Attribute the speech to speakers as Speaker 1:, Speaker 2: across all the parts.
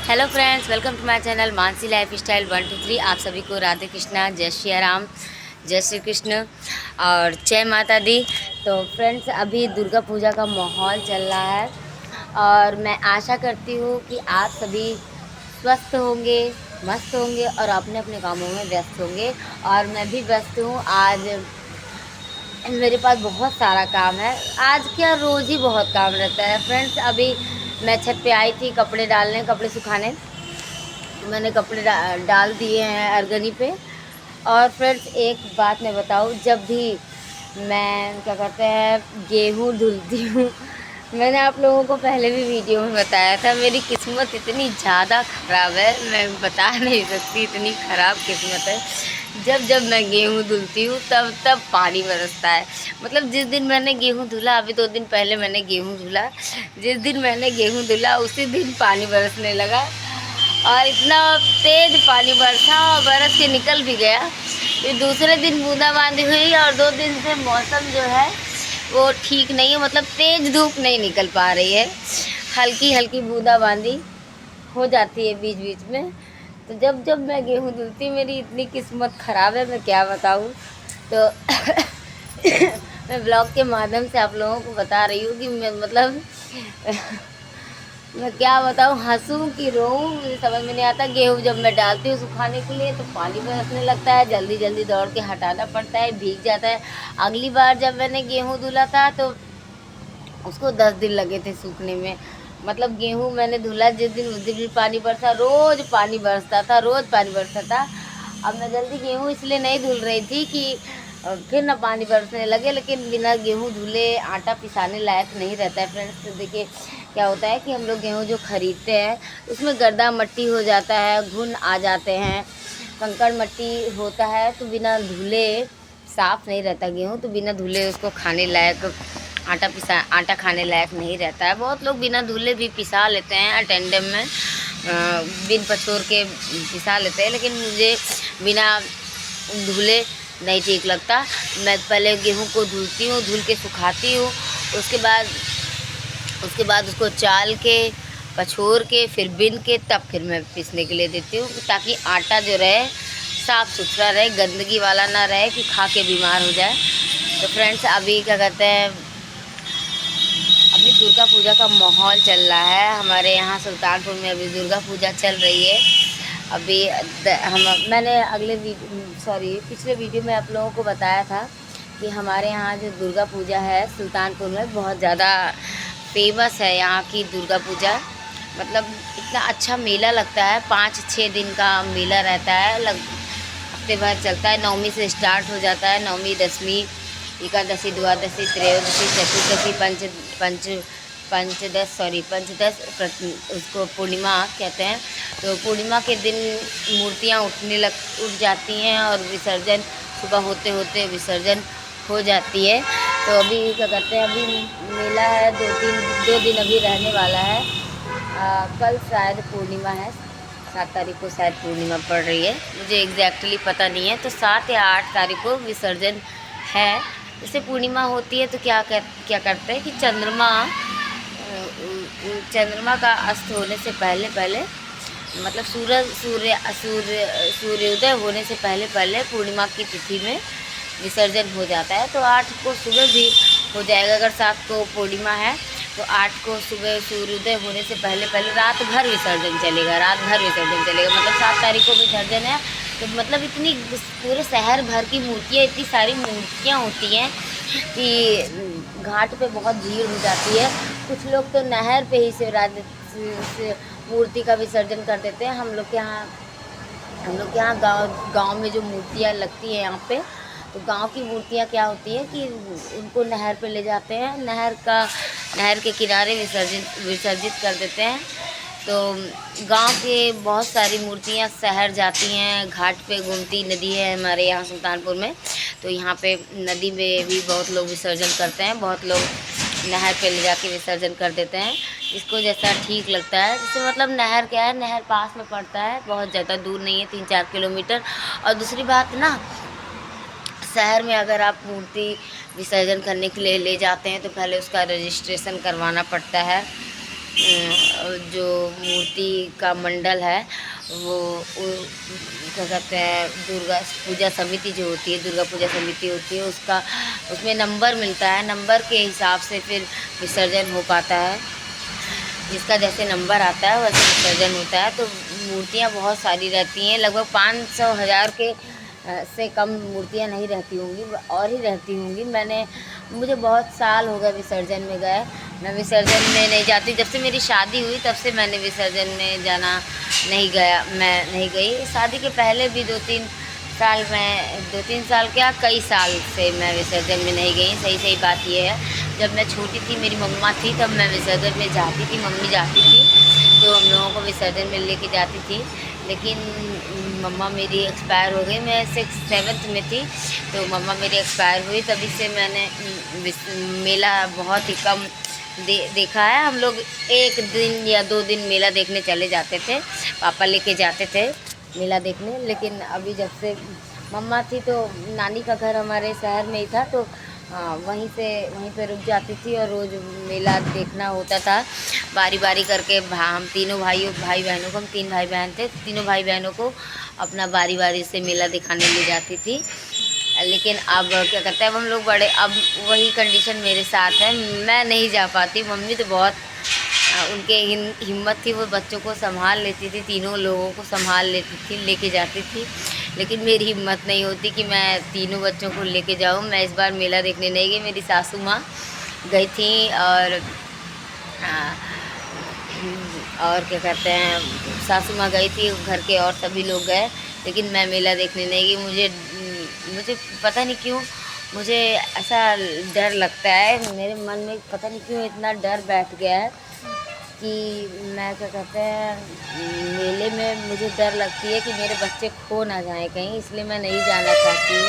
Speaker 1: Hello friends, welcome to my channel Mansi life style 123। आप सभी को राधे कृष्णा, जय श्री राम, जय श्री कृष्ण और जय माता दी। तो फ्रेंड्स, अभी दुर्गा पूजा का माहौल चल रहा है और मैं आशा करती हूँ कि आप सभी स्वस्थ होंगे, मस्त होंगे और अपने अपने कामों में व्यस्त होंगे। और मैं भी व्यस्त हूँ। आज मेरे पास बहुत सारा काम है। आज क्या, रोज़ ही बहुत काम रहता है फ्रेंड्स। अभी मैं छत पे आई थी कपड़े डालने, कपड़े सुखाने। तो मैंने कपड़े डाल दिए हैं अरगनी पे। और फ्रेंड्स, एक बात मैं बताऊँ, जब भी मैं क्या कहते हैं गेहूँ धुलती हूँ, मैंने आप लोगों को पहले भी वीडियो में बताया था, मेरी किस्मत इतनी ज़्यादा ख़राब है, मैं बता नहीं सकती, इतनी ख़राब किस्मत है। जब जब मैं गेहूँ धुलती हूँ तब तब पानी बरसता है। मतलब जिस दिन मैंने गेहूँ धुला, अभी 2 दिन पहले मैंने गेहूँ धुला, जिस दिन मैंने गेहूँ धुला उसी दिन पानी बरसने लगा। और इतना तेज पानी बरसा और बरस के निकल भी गया। फिर दूसरे दिन बूंदाबांदी हुई और 2 दिन से मौसम जो है वो ठीक नहीं है। मतलब तेज धूप नहीं निकल पा रही है, हल्की हल्की बूंदाबांदी हो जाती है बीच बीच में। तो जब जब मैं गेहूँ धुलती, मेरी इतनी किस्मत ख़राब है, मैं क्या बताऊँ। तो मैं ब्लॉग के माध्यम से आप लोगों को बता रही हूँ कि मैं मतलब मैं क्या बताऊँ, हंसूँ कि रोऊँ, मुझे समझ में नहीं आता। गेहूँ जब मैं डालती हूँ सुखाने के लिए तो पानी बरसने लगता है, जल्दी जल्दी दौड़ के हटाना पड़ता है, भीग जाता है। अगली बार जब मैंने गेहूँ धुला था तो उसको 10 दिन लगे थे सूखने में। मतलब गेहूँ मैंने धुला जिस दिन, उस दिन भी पानी बरसा, रोज़ पानी बरसता था, रोज़ पानी बरसता था। अब मैं जल्दी गेहूँ इसलिए नहीं धुल रही थी कि फिर ना पानी बरसने लगे। लेकिन बिना गेहूँ धुले आटा पिसाने लायक नहीं रहता है फ्रेंड्स। तो देखिए क्या होता है कि हम लोग गेहूँ जो ख़रीदते हैं उसमें गर्दा मट्टी हो जाता है, घुन आ जाते हैं, कंकड़ मट्टी होता है। तो बिना धुले साफ़ नहीं रहता गेहूँ, तो बिना धुले उसको खाने लायक आटा खाने लायक नहीं रहता है। बहुत लोग बिना धुले भी पिसा लेते हैं अटेंडम में, बिन पछोर के पिसा लेते हैं, लेकिन मुझे बिना धुले नहीं ठीक लगता। मैं पहले गेहूँ को धुलती हूँ, धुल के सुखाती हूँ, उसके बाद उसको चाल के, पछोर के, फिर बिन के, तब फिर मैं पीसने के लिए देती हूँ, ताकि आटा जो रहे साफ़ सुथरा रहे, गंदगी वाला ना रहे कि खा के बीमार हो जाए। तो फ्रेंड्स, अभी क्या कहते हैं, अभी दुर्गा पूजा का माहौल चल रहा है हमारे यहाँ सुल्तानपुर में। अभी दुर्गा पूजा चल रही है। अभी मैंने पिछले वीडियो में आप लोगों को बताया था कि हमारे यहाँ जो दुर्गा पूजा है सुल्तानपुर में बहुत ज़्यादा फेमस है। यहाँ की दुर्गा पूजा मतलब इतना अच्छा मेला लगता है, 5-6 दिन का मेला रहता है, हफ्ते भर चलता है। नवमी से स्टार्ट हो जाता है, नवमी, दसवीं, एकादशी, द्वादशी, त्रयोदशी, चतुर्दशी, पंचदश, उसको पूर्णिमा कहते हैं। तो पूर्णिमा के दिन मूर्तियाँ उठ जाती हैं और विसर्जन सुबह होते होते विसर्जन हो जाती है। तो अभी क्या कहते हैं, अभी मेला है, 2 दिन अभी रहने वाला है। कल शायद पूर्णिमा है, 7 तारीख को शायद पूर्णिमा पड़ रही है, मुझे एग्जैक्टली पता नहीं है। तो 7 या 8 तारीख को विसर्जन है। जैसे पूर्णिमा होती है तो क्या करते हैं कि चंद्रमा का अस्त होने से पहले पहले, मतलब सूर्योदय होने से पहले पहले पूर्णिमा की तिथि में विसर्जन हो जाता है। तो 8 को सुबह भी हो जाएगा। अगर 7 को पूर्णिमा है तो 8 को सुबह सूर्योदय होने से पहले पहले रात भर विसर्जन चलेगा, मतलब 7 तारीख को विसर्जन है। तो मतलब इतनी पूरे शहर भर की मूर्तियाँ, इतनी सारी मूर्तियाँ होती हैं कि घाट पे बहुत भीड़ हो जाती है। कुछ लोग तो नहर पे ही से मूर्ति का विसर्जन कर देते हैं। हम लोग के यहाँ गांव में जो मूर्तियाँ लगती हैं यहाँ पे, तो गांव की मूर्तियाँ क्या होती है कि उनको नहर पे ले जाते हैं, नहर के किनारे विसर्जित कर देते हैं। तो गांव के बहुत सारी मूर्तियाँ शहर जाती हैं, घाट पे गोमती नदी है हमारे यहाँ सुल्तानपुर में, तो यहाँ पे नदी में भी बहुत लोग विसर्जन करते हैं। बहुत लोग नहर पे ले जाके विसर्जन कर देते हैं, इसको जैसा ठीक लगता है। जैसे मतलब नहर क्या है, नहर पास में पड़ता है, बहुत ज़्यादा दूर नहीं है, 3-4 किलोमीटर। और दूसरी बात ना, शहर में अगर आप मूर्ति विसर्जन करने के लिए ले जाते हैं तो पहले उसका रजिस्ट्रेशन करवाना पड़ता है। जो मूर्ति का मंडल है वो क्या कहते हैं, दुर्गा पूजा समिति जो होती है, दुर्गा पूजा समिति होती है, उसका उसमें नंबर मिलता है। नंबर के हिसाब से फिर विसर्जन हो पाता है। जिसका जैसे नंबर आता है वैसे विसर्जन होता है। तो मूर्तियाँ बहुत सारी रहती हैं, लगभग 500-1000 के से कम मूर्तियाँ नहीं रहती होंगी और ही रहती होंगी। मुझे बहुत साल हो गए विसर्जन में गए। मैं विसर्जन में नहीं जाती, जब से मेरी शादी हुई तब से मैंने विसर्जन में जाना नहीं गया, मैं नहीं गई। शादी के पहले भी 2-3 साल, मैं 2-3 साल क्या कई साल से मैं विसर्जन में नहीं गई। सही बात ये है, जब मैं छोटी थी, मेरी मम्मा थी, तब मैं विसर्जन में जाती थी, मम्मी जाती थी तो हम लोगों को विसर्जन में लेके जाती थी। लेकिन मम्मा मेरी एक्सपायर हो गई, मैं 6th-7th में थी तो मम्मा मेरी एक्सपायर हुई। तभी से मैंने मेला बहुत ही कम देखा है। हम लोग 1 दिन या 2 दिन मेला देखने चले जाते थे, पापा लेके जाते थे मेला देखने। लेकिन अभी जब से मम्मा थी तो नानी का घर हमारे शहर में ही था, तो वहीं पे रुक जाती थी और रोज़ मेला देखना होता था। बारी बारी करके हम तीनों भाई बहनों को, हम 3 भाई बहन थे, तीनों भाई बहनों को अपना बारी बारी से मेला दिखाने ले जाती थी। लेकिन अब क्या कहते हैं, अब हम लोग बड़े, अब वही कंडीशन मेरे साथ है, मैं नहीं जा पाती। मम्मी तो बहुत उनके हिम्मत थी, वो बच्चों को संभाल लेती थी, तीनों लोगों को संभाल लेती थी, लेके जाती थी। लेकिन मेरी हिम्मत नहीं होती कि मैं तीनों बच्चों को लेके जाऊँ। मैं इस बार मेला देखने नहीं गई, मेरी सासू माँ गई थी और क्या कहते हैं, सासू माँ गई थी, घर के और सभी लोग गए, लेकिन मैं मेला देखने नहीं गई। मुझे पता नहीं क्यों मुझे ऐसा डर लगता है, मेरे मन में पता नहीं क्यों इतना डर बैठ गया है कि मैं क्या कहते हैं, मेले में मुझे डर लगती है कि मेरे बच्चे खो ना जाएं कहीं, इसलिए मैं नहीं जाना चाहती हूँ।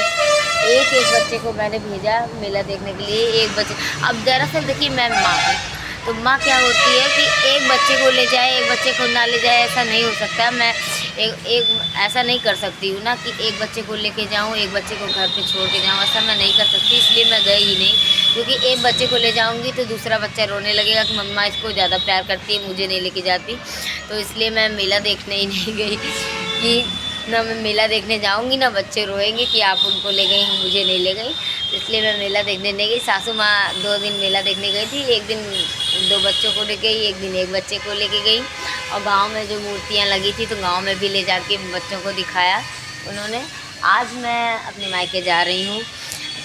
Speaker 1: एक बच्चे को मैंने भेजा मेला देखने के लिए, एक बच्चे। अब दरअसल देखिए, मैं माँ हूँ, तो माँ क्या होती है कि एक बच्चे को ले जाए, एक बच्चे को ना ले जाए, ऐसा नहीं हो सकता। मैं एक ऐसा नहीं कर सकती हूँ ना कि एक बच्चे को लेके जाऊँ, एक बच्चे को घर पे छोड़ के जाऊँ, ऐसा मैं नहीं कर सकती। इसलिए मैं गई ही नहीं, क्योंकि एक बच्चे को ले जाऊँगी तो दूसरा बच्चा रोने लगेगा कि मम्मा इसको ज़्यादा प्यार करती है, मुझे नहीं लेके जाती। तो इसलिए मैं मेला देखने ही नहीं गई कि ना मैं मेला देखने जाऊँगी, ना बच्चे रोएंगे कि आप उनको ले गई, मुझे नहीं ले गई। तो इसलिए मैं मेला देखने नहीं गई। सासू माँ 2 दिन मेला देखने गई थी, एक दिन 2 बच्चों को ले गई, एक दिन एक बच्चे को लेके गई। और गांव में जो मूर्तियाँ लगी थी तो गांव में भी ले जाके बच्चों को दिखाया उन्होंने। आज मैं अपने मायके जा रही हूँ,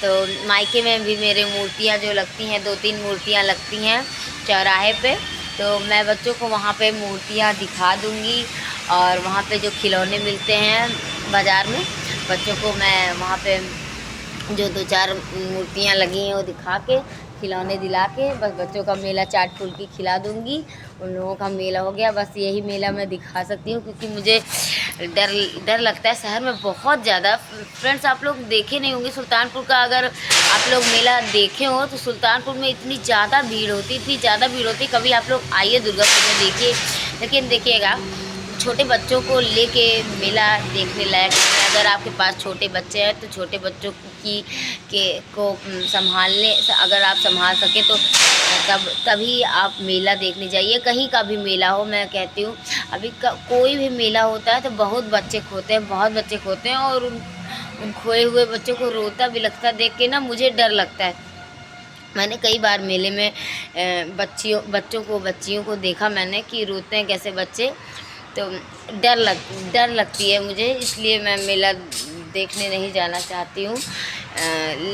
Speaker 1: तो मायके में भी मेरे मूर्तियाँ जो लगती हैं, 2-3 मूर्तियाँ लगती हैं चौराहे पे, तो मैं बच्चों को वहाँ पे मूर्तियाँ दिखा दूँगी। और वहाँ पे जो खिलौने मिलते हैं बाज़ार में, बच्चों को मैं वहाँ पे जो 2-4 मूर्तियाँ लगी हैं वो दिखा के, खिलौने दिला के, बस बच्चों का मेला चाट फुल्की खिला दूँगी। उन लोगों का मेला हो गया, बस यही मेला मैं दिखा सकती हूँ, क्योंकि मुझे डर लगता है शहर में बहुत ज़्यादा। फ्रेंड्स, आप लोग देखे नहीं होंगे सुल्तानपुर का, अगर आप लोग मेला देखे हो तो सुल्तानपुर में इतनी ज़्यादा भीड़ होती। कभी आप लोग आइए दुर्गापुर में देखिए। लेकिन देखिएगा, छोटे बच्चों को लेके मेला देखने लायक है। अगर आपके पास छोटे बच्चे हैं तो छोटे बच्चों को संभालने, अगर आप संभाल सके तो तभी आप मेला देखने जाइए। कहीं का भी मेला हो, मैं कहती हूँ अभी कोई भी मेला होता है तो बहुत बच्चे खोते हैं और उन खोए हुए बच्चों को रोता बिलखता देख के ना मुझे डर लगता है। मैंने कई बार मेले में बच्चियों को देखा मैंने कि रोते हैं कैसे बच्चे, तो डर लगती है मुझे, इसलिए मैं मेला देखने नहीं जाना चाहती हूँ।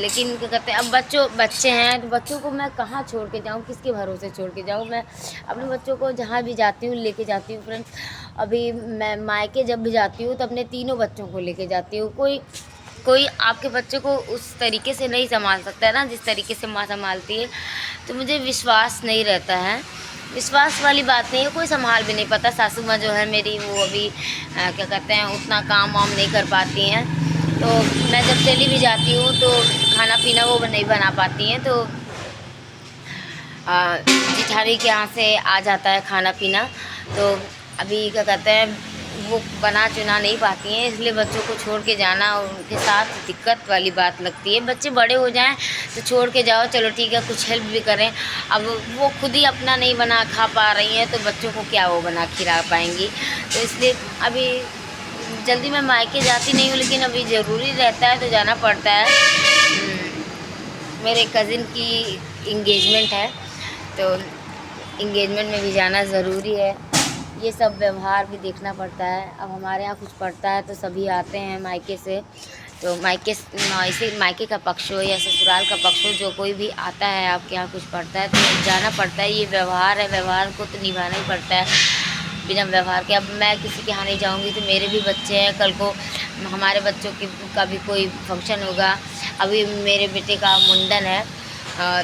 Speaker 1: लेकिन क्या कहते हैं, अब बच्चे हैं तो बच्चों को मैं कहाँ छोड़ के जाऊँ, किसके भरोसे छोड़ के जाऊँ। मैं अपने बच्चों को जहाँ भी जाती हूँ लेके जाती हूँ। फ्रेंड्स, अभी मैं मायके जब भी जाती हूँ तो अपने तीनों बच्चों को लेके जाती हूँ। कोई आपके बच्चे को उस तरीके से नहीं संभाल सकता है ना जिस तरीके से माँ संभालती है। तो मुझे विश्वास नहीं रहता है, विश्वास वाली बात नहीं है, कोई संभाल भी नहीं पाता। सासू माँ जो है मेरी, वो अभी क्या कहते हैं, उतना काम वाम नहीं कर पाती हैं। तो मैं जब चली भी जाती हूँ तो खाना पीना वो नहीं बना पाती हैं, तो जिठानी के यहाँ से आ जाता है खाना पीना। तो अभी क्या कहते हैं, वो बना चुना नहीं पाती हैं, इसलिए बच्चों को छोड़ के जाना उनके साथ दिक्कत वाली बात लगती है। बच्चे बड़े हो जाएं तो छोड़ के जाओ, चलो ठीक है, कुछ हेल्प भी करें। अब वो खुद ही अपना नहीं बना खा पा रही हैं तो बच्चों को क्या वो बना खिला पाएंगी। तो इसलिए अभी जल्दी मैं मायके जाती नहीं हूँ, लेकिन अभी ज़रूरी रहता है तो जाना पड़ता है। मेरे कज़िन की इंगेजमेंट है तो इंगेजमेंट में भी जाना ज़रूरी है। ये सब व्यवहार भी देखना पड़ता है। अब हमारे यहाँ कुछ पड़ता है तो सभी आते हैं मायके से, तो मायके का पक्ष हो या ससुराल का पक्ष हो, जो कोई भी आता है आपके यहाँ कुछ पड़ता है तो जाना पड़ता है। ये व्यवहार है, व्यवहार को तो निभाना ही पड़ता है। बिना व्यवहार के अब मैं किसी के यहाँ नहीं जाऊँगी तो मेरे भी बच्चे हैं, कल को हमारे बच्चों का भी कोई फंक्शन होगा। अभी मेरे बेटे का मुंडन है,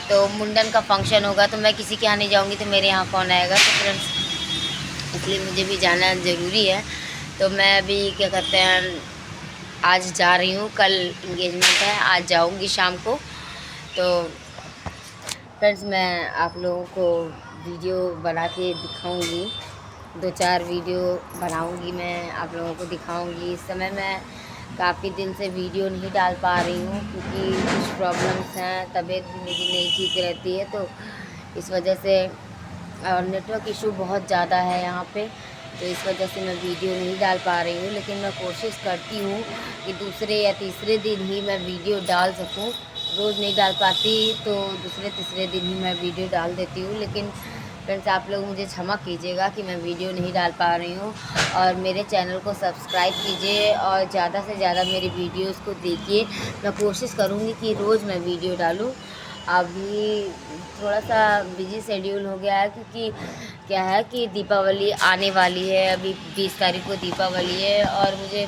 Speaker 1: तो मुंडन का फंक्शन होगा तो मैं किसी के यहाँ नहीं जाऊँगी तो मेरे यहाँ कौन आएगा। तो फ्रेंड्स इसलिए मुझे भी जाना ज़रूरी है। तो मैं अभी क्या कहते हैं, आज जा रही हूँ, कल इंगेजमेंट है, आज जाऊँगी शाम को। तो फ्रेंड्स मैं आप लोगों को वीडियो बना के दिखाऊँगी, 2-4 वीडियो बनाऊँगी, मैं आप लोगों को दिखाऊँगी। इस समय मैं काफ़ी दिन से वीडियो नहीं डाल पा रही हूँ क्योंकि कुछ प्रॉब्लम्स हैं, तबीयत भी मेरी नहीं ठीक रहती है, तो इस वजह से और नेटवर्क इशू बहुत ज़्यादा है यहाँ पे, तो इस वजह से मैं वीडियो नहीं डाल पा रही हूँ। लेकिन मैं कोशिश करती हूँ कि दूसरे या तीसरे दिन ही मैं वीडियो डाल सकूँ। रोज़ नहीं डाल पाती तो दूसरे तीसरे दिन ही मैं वीडियो डाल देती हूँ। लेकिन फ्रेंड्स आप लोग मुझे क्षमा कीजिएगा कि मैं वीडियो नहीं डाल पा रही हूँ, और मेरे चैनल को सब्सक्राइब कीजिए और ज़्यादा से ज़्यादा मेरी वीडियोस को देखिए। मैं कोशिश करूँगी कि रोज़ मैं वीडियो डालूँ। अभी थोड़ा सा बिजी शेड्यूल हो गया है क्योंकि क्या है कि दीपावली आने वाली है, अभी 20 तारीख को दीपावली है और मुझे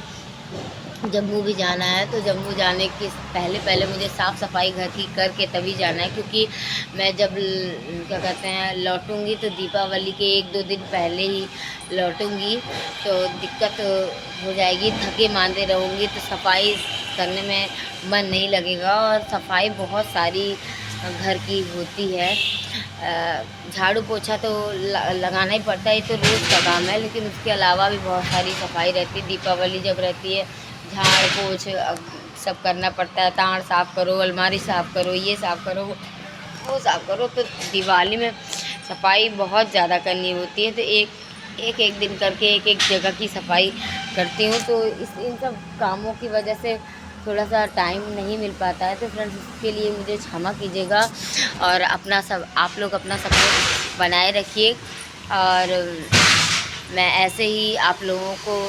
Speaker 1: जम्मू भी जाना है। तो जम्मू जाने के पहले मुझे साफ़ सफाई घर की करके तभी जाना है, क्योंकि मैं जब क्या कहते हैं लौटूंगी तो दीपावली के 1-2 दिन पहले ही लौटूंगी, तो दिक्कत हो जाएगी, थके मांदे रहूँगी तो सफाई करने में मन नहीं लगेगा। और सफाई बहुत सारी घर की होती है, झाड़ू पोछा तो लगाना ही पड़ता है, ये तो रोज़ का काम है, लेकिन उसके अलावा भी बहुत सारी सफाई रहती है। दीपावली जब रहती है झाड़ पोछ सब करना पड़ता है, ताड़ साफ़ करो, अलमारी साफ़ करो, ये साफ़ करो, वो साफ़ करो, तो दिवाली में सफाई बहुत ज़्यादा करनी होती है। तो एक दिन करके एक जगह की सफाई करती हूँ, तो इन सब कामों की वजह से थोड़ा सा टाइम नहीं मिल पाता है। तो फ्रेंड्स इसके लिए मुझे क्षमा कीजिएगा और आप लोग अपना सपोर्ट बनाए रखिए, और मैं ऐसे ही आप लोगों को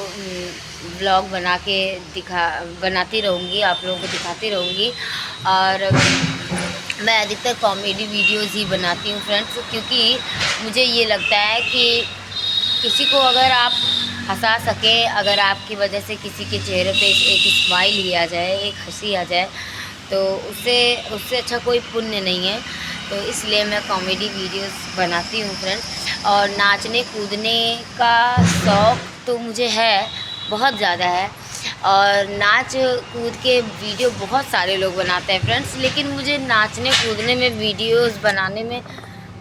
Speaker 1: ब्लॉग बनाती रहूँगी, आप लोगों को दिखाती रहूँगी। और मैं अधिकतर कॉमेडी वीडियोज़ ही बनाती हूँ फ्रेंड्स, क्योंकि मुझे ये लगता है कि किसी को अगर आप हंसा सकें, अगर आपकी वजह से किसी के चेहरे पे एक स्माइल ही आ जाए, एक हंसी आ जाए, तो उससे अच्छा कोई पुण्य नहीं है। तो इसलिए मैं कॉमेडी वीडियोस बनाती हूँ फ्रेंड्स। और नाचने कूदने का शौक़ तो मुझे है, बहुत ज़्यादा है, और नाच कूद के वीडियो बहुत सारे लोग बनाते हैं फ्रेंड्स, लेकिन मुझे नाचने कूदने में वीडियोस बनाने में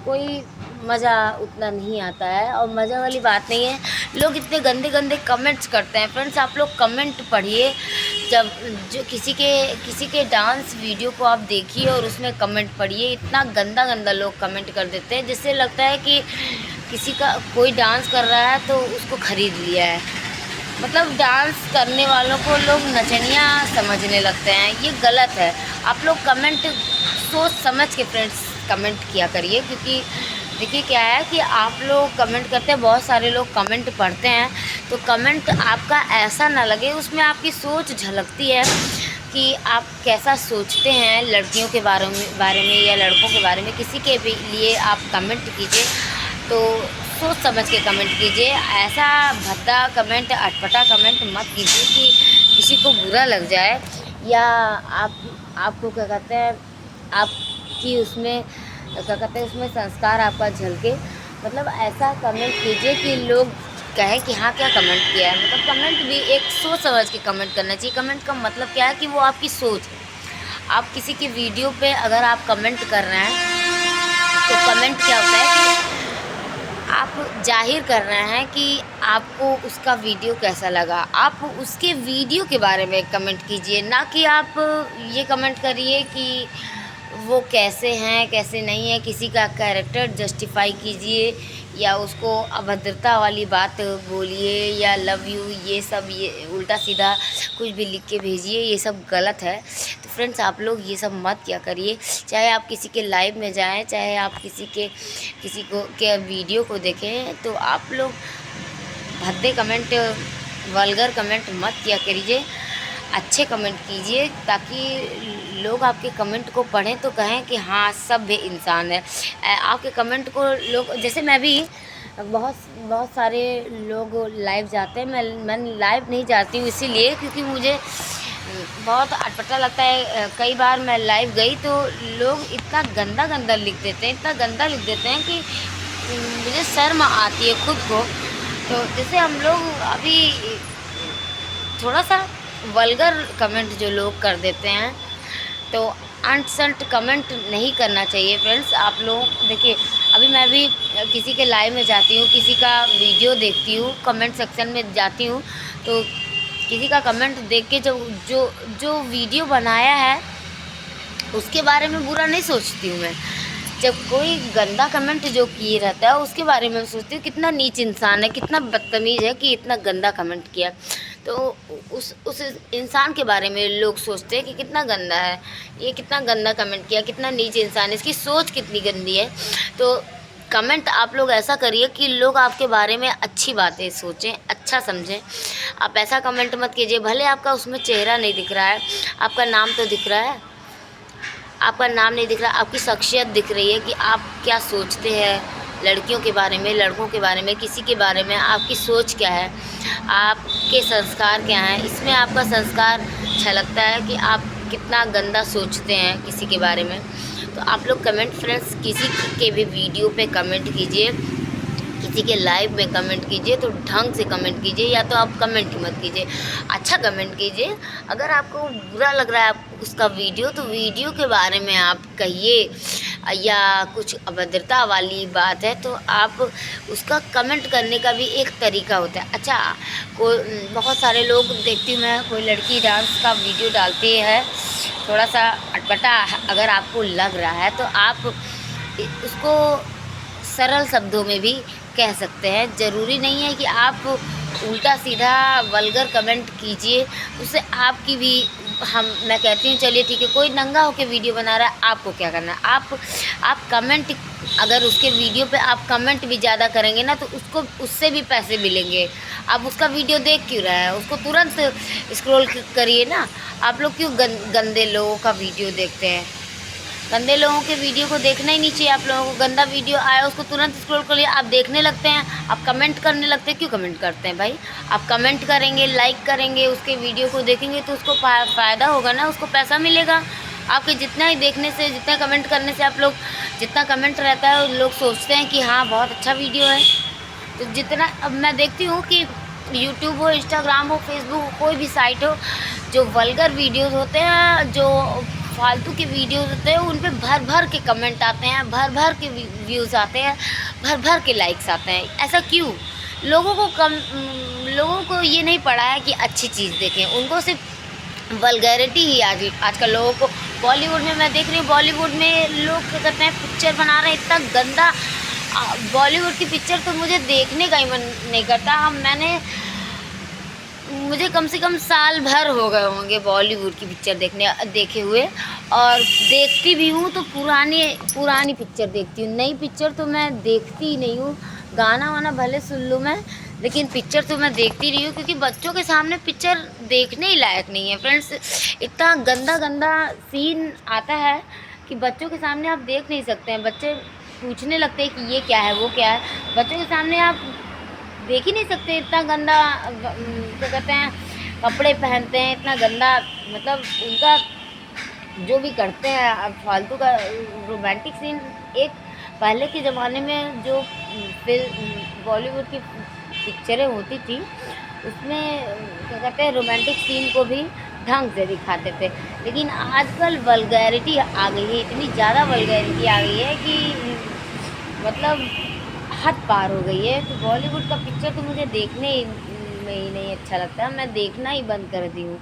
Speaker 1: कोई मज़ा उतना नहीं आता है। और मज़ा वाली बात नहीं है, लोग इतने गंदे गंदे कमेंट्स करते हैं फ्रेंड्स। आप लोग कमेंट पढ़िए, जब जो किसी के डांस वीडियो को आप देखिए और उसमें कमेंट पढ़िए, इतना गंदा लोग कमेंट कर देते हैं, जिससे लगता है कि किसी का कोई डांस कर रहा है तो उसको ख़रीद लिया है। मतलब डांस करने वालों को लोग नचनियाँ समझने लगते हैं, ये गलत है। आप लोग कमेंट सोच समझ के फ्रेंड्स कमेंट किया करिए, क्योंकि देखिए क्या है कि आप लोग कमेंट करते हैं, बहुत सारे लोग कमेंट पढ़ते हैं, तो कमेंट आपका ऐसा ना लगे, उसमें आपकी सोच झलकती है कि आप कैसा सोचते हैं लड़कियों के बारे में या लड़कों के बारे में। किसी के भी लिए आप कमेंट कीजिए तो सोच समझ के कमेंट कीजिए, ऐसा भद्दा कमेंट, अटपटा कमेंट मत कीजिए कि किसी को बुरा लग जाए, या आपको क्या कहते हैं, आपकी उसमें क्या कहते हैं, उसमें संस्कार आपका झलके। मतलब ऐसा कमेंट कीजिए कि लोग कहें कि हाँ क्या कमेंट किया है। मतलब कमेंट भी एक सोच समझ के कमेंट करना चाहिए। कमेंट का मतलब क्या है कि वो आपकी सोच है। आप किसी की वीडियो पे अगर आप कमेंट कर रहे हैं तो कमेंट क्या होता है कि आप जाहिर कर रहे हैं कि आपको उसका वीडियो कैसा लगा। आप उसके वीडियो के बारे में कमेंट कीजिए, ना कि आप ये कमेंट करिए कि वो कैसे हैं कैसे नहीं है। किसी का कैरेक्टर जस्टिफाई कीजिए या उसको अभद्रता वाली बात बोलिए या लव यू, ये सब ये उल्टा सीधा कुछ भी लिख के भेजिए, ये सब गलत है। तो फ्रेंड्स आप लोग ये सब मत क्या करिए। चाहे आप किसी के लाइव में जाएं, चाहे आप किसी को के वीडियो को देखें, तो आप लोग भद्दे कमेंट, वल्गर कमेंट मत किया करिए। अच्छे कमेंट कीजिए ताकि लोग आपके कमेंट को पढ़ें तो कहें कि हाँ सभ्य इंसान है। आपके कमेंट को लोग, जैसे मैं भी बहुत बहुत सारे लोग लाइव जाते हैं, मैं लाइव नहीं जाती हूँ इसीलिए क्योंकि मुझे बहुत अटपटा लगता है। कई बार मैं लाइव गई तो लोग इतना गंदा गंदा लिख देते हैं, इतना गंदा लिख देते हैं कि मुझे शर्म आती है खुद को। तो जैसे हम लोग अभी थोड़ा सा वल्गर कमेंट जो लोग कर देते हैं, तो अनसंट कमेंट नहीं करना चाहिए फ्रेंड्स। आप लोग देखिए, अभी मैं भी किसी के लाइव में जाती हूँ, किसी का वीडियो देखती हूँ, कमेंट सेक्शन में जाती हूँ, तो किसी का कमेंट देख के जो वीडियो बनाया है उसके बारे में बुरा नहीं सोचती हूँ मैं। जब कोई गंदा कमेंट जो किए रहता है उसके बारे में सोचती हूँ कितना नीच इंसान है, कितना बदतमीज़ है कि इतना गंदा कमेंट किया। तो उस इंसान के बारे में लोग सोचते हैं कि कितना गंदा है, ये कितना गंदा कमेंट किया, कितना नीच इंसान है, इसकी सोच कितनी गंदी है। तो कमेंट आप लोग ऐसा करिए कि लोग आपके बारे में अच्छी बातें सोचें, अच्छा समझें। आप ऐसा कमेंट मत कीजिए, भले आपका उसमें चेहरा नहीं दिख रहा है, आपका नाम तो दिख रहा है, आपका नाम नहीं दिख रहा, आपकी शख्सियत दिख रही है कि आप क्या सोचते हैं लड़कियों के बारे में, लड़कों के बारे में, किसी के बारे में आपकी सोच क्या है, आपके संस्कार क्या हैं। इसमें आपका संस्कार झलकता है कि आप कितना गंदा सोचते हैं किसी के बारे में। तो आप लोग कमेंट फ्रेंड्स किसी के भी वीडियो पे कमेंट कीजिए, किसी के लाइव में कमेंट कीजिए तो ढंग से कमेंट कीजिए, या तो आप कमेंट ही मत कीजिए, अच्छा कमेंट कीजिए। अगर आपको बुरा लग रहा है उसका वीडियो, तो वीडियो के बारे में आप कहिए, या कुछ अभद्रता वाली बात है तो आप उसका कमेंट करने का भी एक तरीका होता है। अच्छा, बहुत सारे लोग देखती हूँ मैं, कोई लड़की डांस का वीडियो डालती है, थोड़ा सा अटपटा अगर आपको लग रहा है तो आप उसको सरल शब्दों में भी कह सकते हैं। ज़रूरी नहीं है कि आप उल्टा सीधा वल्गर कमेंट कीजिए, उससे आपकी भी मैं कहती हूँ चलिए ठीक है, कोई नंगा होकर वीडियो बना रहा है, आपको क्या करना है, आप कमेंट, अगर उसके वीडियो पे आप कमेंट भी ज़्यादा करेंगे ना तो उससे भी पैसे मिलेंगे। आप उसका वीडियो देख क्यों रहे हैं, उसको तुरंत स्क्रॉल करिए ना। आप लोग क्यों गंदे लोगों का वीडियो देखते हैं? गंदे लोगों के वीडियो को देखना ही नहीं चाहिए। आप लोगों को गंदा वीडियो आया उसको तुरंत स्क्रॉल कर लिया, आप देखने लगते हैं, आप कमेंट करने लगते हैं। क्यों कमेंट करते हैं भाई? आप कमेंट करेंगे, लाइक करेंगे, उसके वीडियो को देखेंगे तो उसको फ़ायदा होगा ना, उसको पैसा मिलेगा। आपके जितना ही देखने से, जितना कमेंट करने से, आप लोग जितना कमेंट रहता है लोग सोचते हैं कि हाँ बहुत अच्छा वीडियो है। तो जितना, अब मैं देखती हूँ कि यूट्यूब हो, इंस्टाग्राम हो, फेसबुक हो, कोई भी साइट हो, जो वल्गर वीडियोज़ होते हैं, जो फालतू के वीडियोज़ होते हैं, उन पे भर भर के कमेंट आते हैं, भर भर के व्यूज़ आते हैं, भर भर के लाइक्स आते हैं। ऐसा क्यों? लोगों को ये नहीं पड़ा है कि अच्छी चीज़ देखें, उनको सिर्फ वल्गैरिटी ही आजकल लोगों को। बॉलीवुड में मैं देख रही हूँ, बॉलीवुड में लोग क्या करते हैं, पिक्चर बना रहे हैं इतना गंदा। बॉलीवुड की पिक्चर तो मुझे देखने का ही मन नहीं करता। मुझे कम से कम साल भर हो गए होंगे बॉलीवुड की पिक्चर देखे हुए, और देखती भी हूँ तो पुरानी पिक्चर देखती हूँ, नई पिक्चर तो मैं देखती ही नहीं हूँ। गाना वाना भले सुन लूँ मैं, लेकिन पिक्चर तो मैं देखती नहीं हूँ, क्योंकि बच्चों के सामने पिक्चर देखने ही लायक नहीं है फ्रेंड्स। इतना गंदा गंदा सीन आता है कि बच्चों के सामने आप देख नहीं सकते हैं। बच्चे पूछने लगते हैं कि ये क्या है, वो क्या है। बच्चों के सामने आप देख ही नहीं सकते, इतना गंदा क्या कहते हैं, कपड़े पहनते हैं, इतना गंदा, मतलब उनका जो भी करते हैं फालतू का रोमांटिक सीन। एक पहले के ज़माने में जो बॉलीवुड की पिक्चरें होती थी उसमें क्या कहते हैं, रोमांटिक सीन को भी ढंग से दिखाते थे। लेकिन आजकल वल्गैरिटी आ गई है, इतनी ज़्यादा वल्गैरिटी आ गई है कि मतलब हद पार हो गई है। तो बॉलीवुड का पिक्चर तो मुझे देखने में ही नहीं अच्छा लगता, मैं देखना ही बंद कर दी हूँ।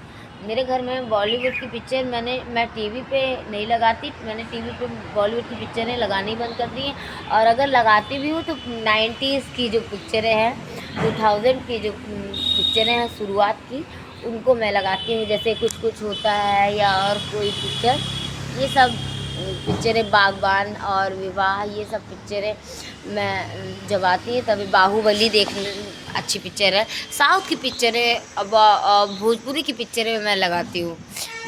Speaker 1: मेरे घर में बॉलीवुड की पिक्चर मैं टीवी पे नहीं लगाती, मैंने टीवी पे बॉलीवुड की पिक्चरें लगानी बंद कर दी हैं। और अगर लगाती भी हूँ तो 90s की जो पिक्चरें हैं, 2000 की जो पिक्चरें हैं शुरुआत की, उनको मैं लगाती हूँ। जैसे कुछ कुछ होता है या और कोई पिक्चर, ये सब पिक्चरें, बागबान और विवाह, ये सब पिक्चरें मैं जब आती है तभी। बाहुबली देखने अच्छी पिक्चर है। साउथ की पिक्चरें अब भोजपुरी की पिक्चरें मैं लगाती हूँ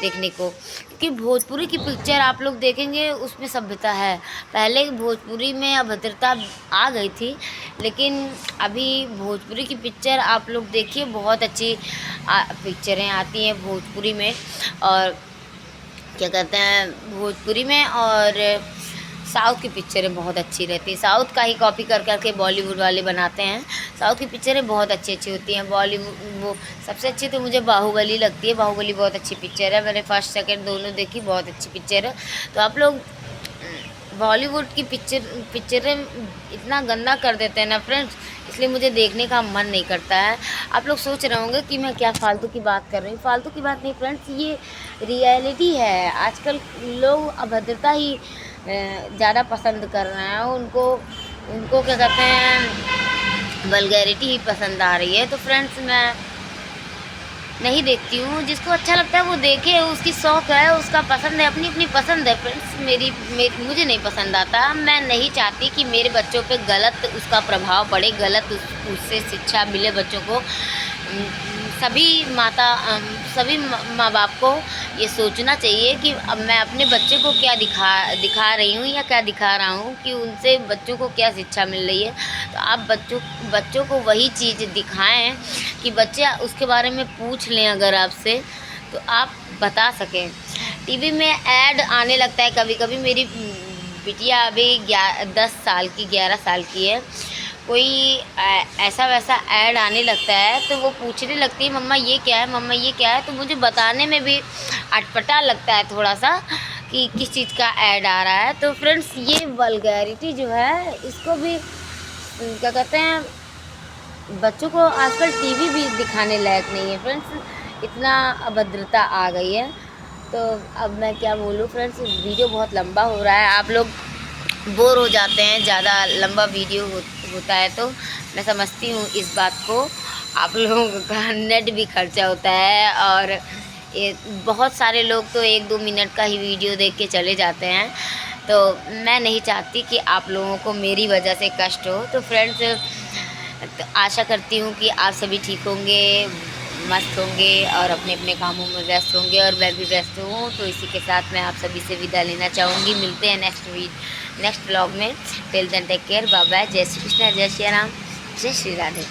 Speaker 1: देखने को, क्योंकि भोजपुरी की पिक्चर आप लोग देखेंगे उसमें सभ्यता है। पहले भोजपुरी में अभद्रता आ गई थी, लेकिन अभी भोजपुरी की पिक्चर आप लोग देखिए, बहुत अच्छी पिक्चरें आती हैं भोजपुरी में। और क्या कहते हैं, भोजपुरी में और साउथ की पिक्चरें बहुत अच्छी रहती है। साउथ का ही कॉपी कर करके बॉलीवुड वाले बनाते हैं। साउथ की पिक्चरें बहुत अच्छी अच्छी होती हैं। बॉलीवुड वो सबसे अच्छी तो मुझे बाहुबली लगती है। बाहुबली बहुत अच्छी पिक्चर है, मैंने फर्स्ट सेकंड दोनों देखी, बहुत अच्छी पिक्चर है। तो आप लोग बॉलीवुड की पिक्चरें इतना गंदा कर देते हैं ना फ्रेंड्स, इसलिए मुझे देखने का मन नहीं करता है। आप लोग सोच रहे होंगे कि मैं क्या फालतू की बात कर रही हूँ। फालतू की बात नहीं फ्रेंड्स, ये रियलिटी है। आजकल लोग अभद्रता ही ज़्यादा पसंद कर रहे हैं। उनको उनको क्या कहते हैं, वल्गैरिटी ही पसंद आ रही है। तो फ्रेंड्स मैं नहीं देखती हूँ। जिसको अच्छा लगता है वो देखे, उसकी शौक़ है, उसका पसंद है, अपनी अपनी पसंद है फ्रेंड्स। मुझे नहीं पसंद आता। मैं नहीं चाहती कि मेरे बच्चों पे गलत उसका प्रभाव पड़े, गलत उससे शिक्षा मिले बच्चों को। सभी माँ बाप को ये सोचना चाहिए कि अब मैं अपने बच्चे को क्या दिखा रही हूँ या क्या दिखा रहा हूँ, कि उनसे बच्चों को क्या शिक्षा मिल रही है। तो आप बच्चों को वही चीज़ दिखाएं कि बच्चे उसके बारे में पूछ लें अगर आपसे, तो आप बता सकें। टीवी में ऐड आने लगता है कभी कभी। मेरी बिटिया अभी 10 साल की, 11 साल की है। कोई ऐसा वैसा ऐड आने लगता है तो वो पूछने लगती है, मम्मा ये क्या है, मम्मा ये क्या है। तो मुझे बताने में भी अटपटा लगता है थोड़ा सा कि किस चीज़ का ऐड आ रहा है। तो फ्रेंड्स ये वल्गैरिटी जो है, इसको भी क्या कहते हैं, बच्चों को आजकल टीवी भी दिखाने लायक नहीं है फ्रेंड्स, इतना अभद्रता आ गई है। तो अब मैं क्या बोलूँ फ्रेंड्स, वीडियो बहुत लंबा हो रहा है, आप लोग बोर हो जाते हैं ज़्यादा लंबा वीडियो होता है। तो मैं समझती हूँ इस बात को। आप लोगों का नेट भी खर्चा होता है, और ये बहुत सारे लोग तो 1-2 मिनट का ही वीडियो देख के चले जाते हैं। तो मैं नहीं चाहती कि आप लोगों को मेरी वजह से कष्ट हो। तो फ्रेंड्स तो आशा करती हूँ कि आप सभी ठीक होंगे, मस्त होंगे और अपने अपने कामों में व्यस्त होंगे, और मैं भी व्यस्त हूँ। तो इसी के साथ मैं आप सभी से विदा लेना चाहूँगी। मिलते हैं नेक्स्ट व्लॉग में। Till then take care, bye bye. जय श्री कृष्ण, जय श्री राम, जय श्री राधे।